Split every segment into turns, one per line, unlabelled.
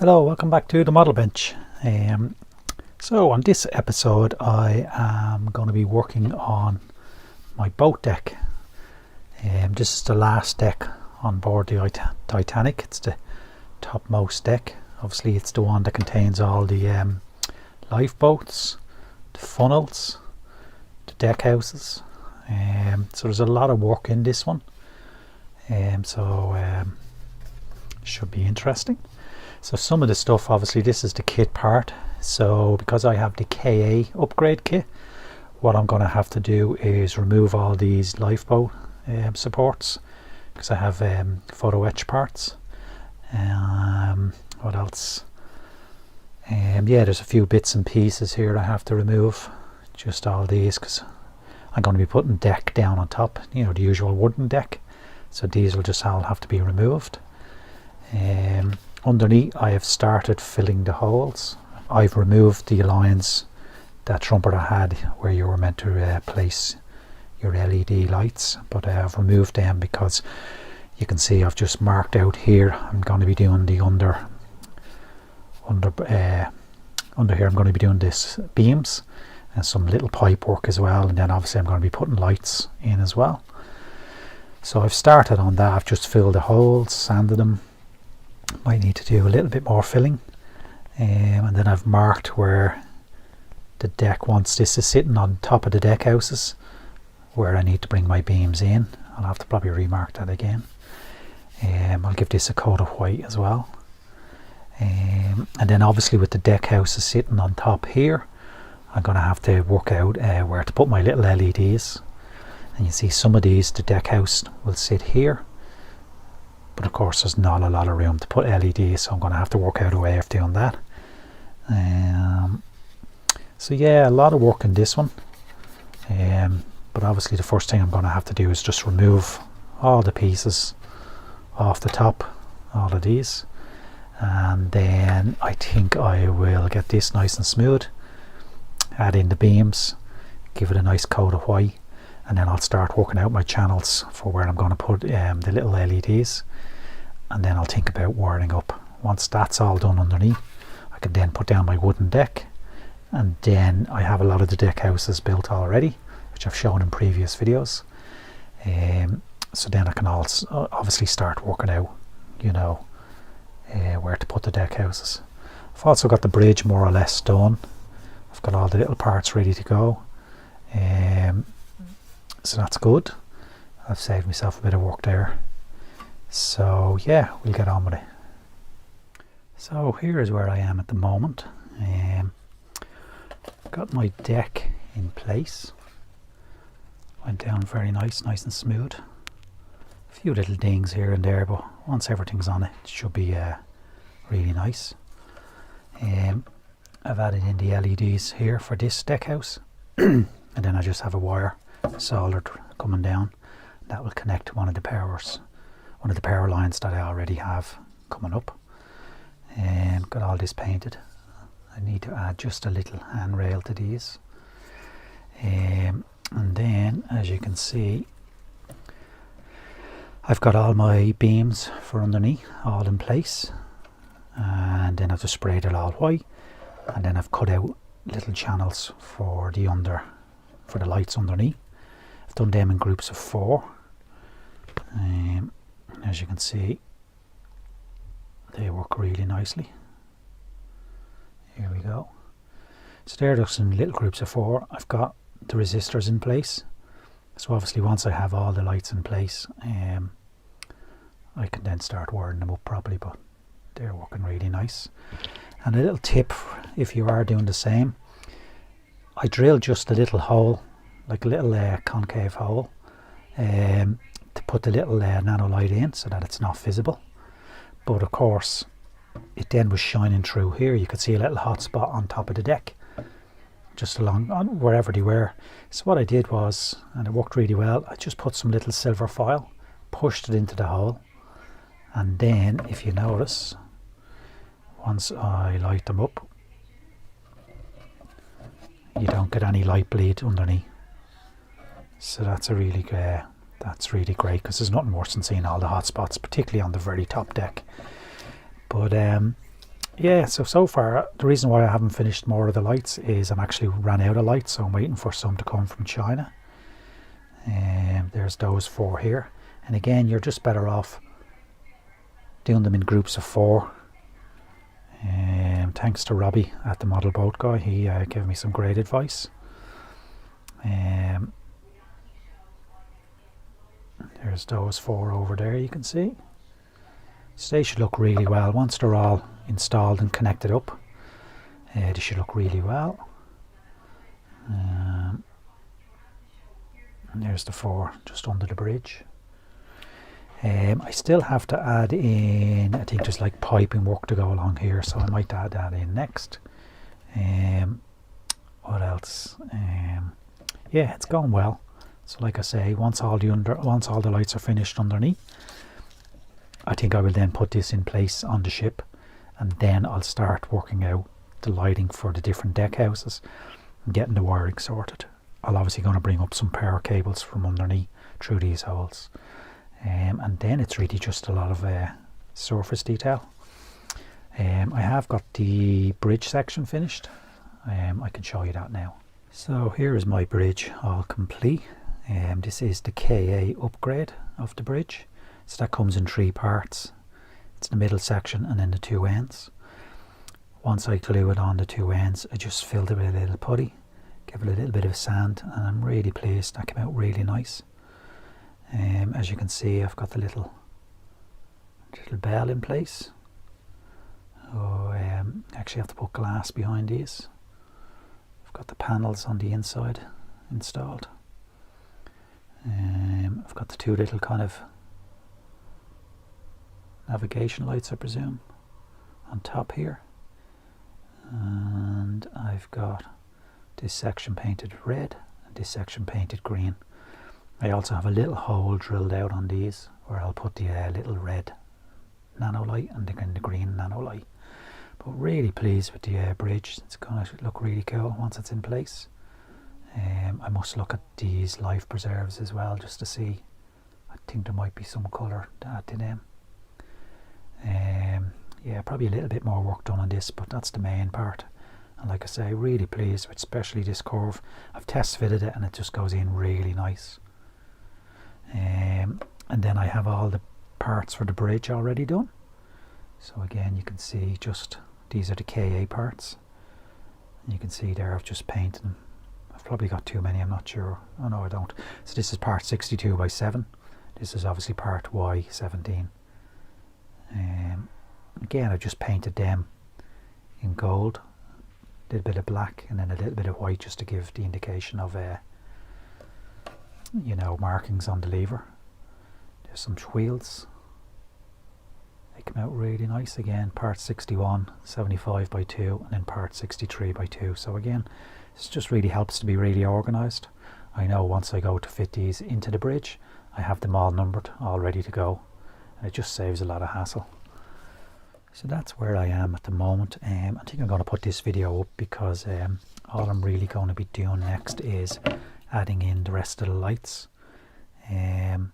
Hello, welcome back to the Model Bench. So on this episode I am going to be working on my boat deck. This is the last deck on board the Titanic. It's the topmost deck. Obviously it's the one that contains all the lifeboats, the funnels, the deck houses. So there's a lot of work in this one. Should be interesting. So some of the stuff, obviously this is the kit part, so because I have the KA upgrade kit, what I'm going to have to do is remove all these lifeboat supports, because I have photo etch parts. What else? Yeah, there's a few bits and pieces here I have to remove, just all these, because I'm going to be putting deck down on top, you know, the usual wooden deck, so these will just all have to be removed. Underneath I have started filling the holes. I've removed the lines that Trumpeter had where you were meant to place your LED lights, but I've removed them because you can see I've just marked out here. I'm going to be doing the under here I'm going to be doing this beams and some little pipe work as well, and then obviously I'm going to be putting lights in as well. So I've started on that. I've just filled the holes, sanded them. Might need to do a little bit more filling, and then I've marked where the deck, once this is sitting on top of the deck houses, where I need to bring my beams in. I'll have to probably remark that again. I'll give this a coat of white as well, and then obviously with the deck houses sitting on top here, I'm going to have to work out where to put my little LEDs. And you see some of these, the deck house will sit here, but of course there's not a lot of room to put LEDs, so I'm going to have to work out a way of doing that. So yeah, a lot of work in this one, but obviously the first thing I'm going to have to do is just remove all the pieces off the top, all of these, and then I think I will get this nice and smooth, add in the beams, give it a nice coat of white, and then I'll start working out my channels for where I'm going to put the little LEDs, and then I'll think about wiring up. Once that's all done underneath, I can then put down my wooden deck, and then I have a lot of the deck houses built already, which I've shown in previous videos. So then I can also obviously start working out, you know, where to put the deck houses. I've also got the bridge more or less done. I've got all the little parts ready to go. So that's good. I've saved myself a bit of work there. So yeah, we'll get on with it. So here is where I am at the moment. Got my deck in place. Went down very nice and smooth. A few little dings here and there, but once everything's on it, it should be really nice. I've added in the LEDs here for this deck house, and then I just have a wire soldered coming down that will connect to one of the power lines that I already have coming up. And got all this painted. I need to add just a little handrail to these, and then as you can see I've got all my beams for underneath all in place, and then I've just sprayed it all white, and then I've cut out little channels for the lights underneath. I've done them in groups of 4. As you can see, they work really nicely. Here we go. So they're just in little groups of 4. I've got the resistors in place, so obviously once I have all the lights in place, I can then start wiring them up properly, but they're working really nice. And a little tip, if you are doing the same, I drilled just a little hole, like a little concave hole, to put the little nano light in so that it's not visible. But of course it then was shining through here. You could see a little hot spot on top of the deck, just along wherever they were. So what I did was, and it worked really well, I just put some little silver foil, pushed it into the hole, and then if you notice, once I light them up, you don't get any light bleed underneath. So that's really great, because there's nothing worse than seeing all the hot spots, particularly on the very top deck. But yeah, so far the reason why I haven't finished more of the lights is I'm actually ran out of lights, so I'm waiting for some to come from China. There's those 4 here, and again you're just better off doing them in groups of 4. Thanks to Robbie at the Model Boat Guy, he gave me some great advice. There's those 4 over there, you can see. So they should look really well once they're all installed and connected up. They should look really well. And there's the 4 just under the bridge. I still have to add in, I think there's like piping work to go along here, so I might add that in next. What else? Yeah, it's going well. So like I say, once all the lights are finished underneath, I think I will then put this in place on the ship, and then I'll start working out the lighting for the different deck houses and getting the wiring sorted. I'm obviously going to bring up some power cables from underneath through these holes. And then it's really just a lot of surface detail. I have got the bridge section finished. I can show you that now. So here is my bridge all complete. This is the KA upgrade of the bridge. So that comes in 3 parts. It's the middle section and then the 2 ends. Once I glue it on the 2 ends, I just filled it with a little putty, give it a little bit of sand, and I'm really pleased. That came out really nice. As you can see, I've got the little bell in place. Oh, actually have to put glass behind these. I've got the panels on the inside installed. I've got the 2 little kind of navigation lights, I presume, on top here. And I've got this section painted red and this section painted green. I also have a little hole drilled out on these where I'll put the little red nano light and the green nano light. But really pleased with the bridge. It's going to look really cool once it's in place. I must look at these life preserves as well just to see. I think there might be some colour to add to them. Yeah, probably a little bit more work done on this, but that's the main part. And like I say, really pleased with especially this curve. I've test fitted it and it just goes in really nice. And then I have all the parts for the bridge already done. So again, you can see just these are the KA parts. And you can see there I've just painted them. I've probably got too many, I'm not sure. Oh no, I don't. So this is part 62 by 7. This is obviously part Y17. Again, I just painted them in gold, a little bit of black and then a little bit of white just to give the indication of you know, markings on the lever. There's some wheels. They come out really nice. Again, part 61, 75 by 2, and then part 63 by 2. So again, this just really helps to be really organised. I know once I go to fit these into the bridge, I have them all numbered, all ready to go. And it just saves a lot of hassle. So that's where I am at the moment. I think I'm going to put this video up because all I'm really going to be doing next is adding in the rest of the lights and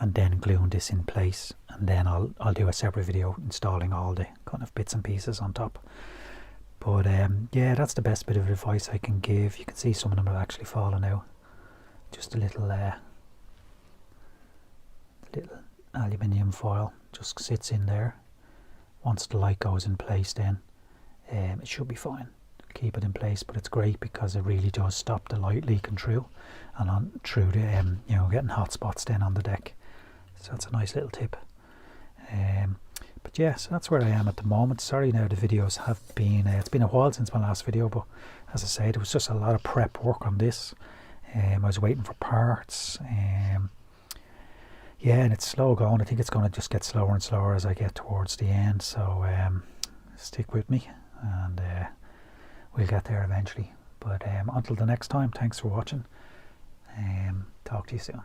then gluing this in place, and then I'll do a separate video installing all the kind of bits and pieces on top. But yeah, that's the best bit of advice I can give. You can see some of them have actually fallen out. Just a little aluminium foil just sits in there. Once the light goes in place, then it should be fine. Keep it in place, but it's great because it really does stop the light leaking through and on through the you know, getting hot spots then on the deck. So that's a nice little tip. But yeah, so that's where I am at the moment. Sorry now the videos have been it's been a while since my last video, but as I said, it was just a lot of prep work on this. I was waiting for parts. Yeah, and it's slow going. I think it's going to just get slower and slower as I get towards the end, so stick with me and we'll get there eventually. But until the next time, thanks for watching. Talk to you soon.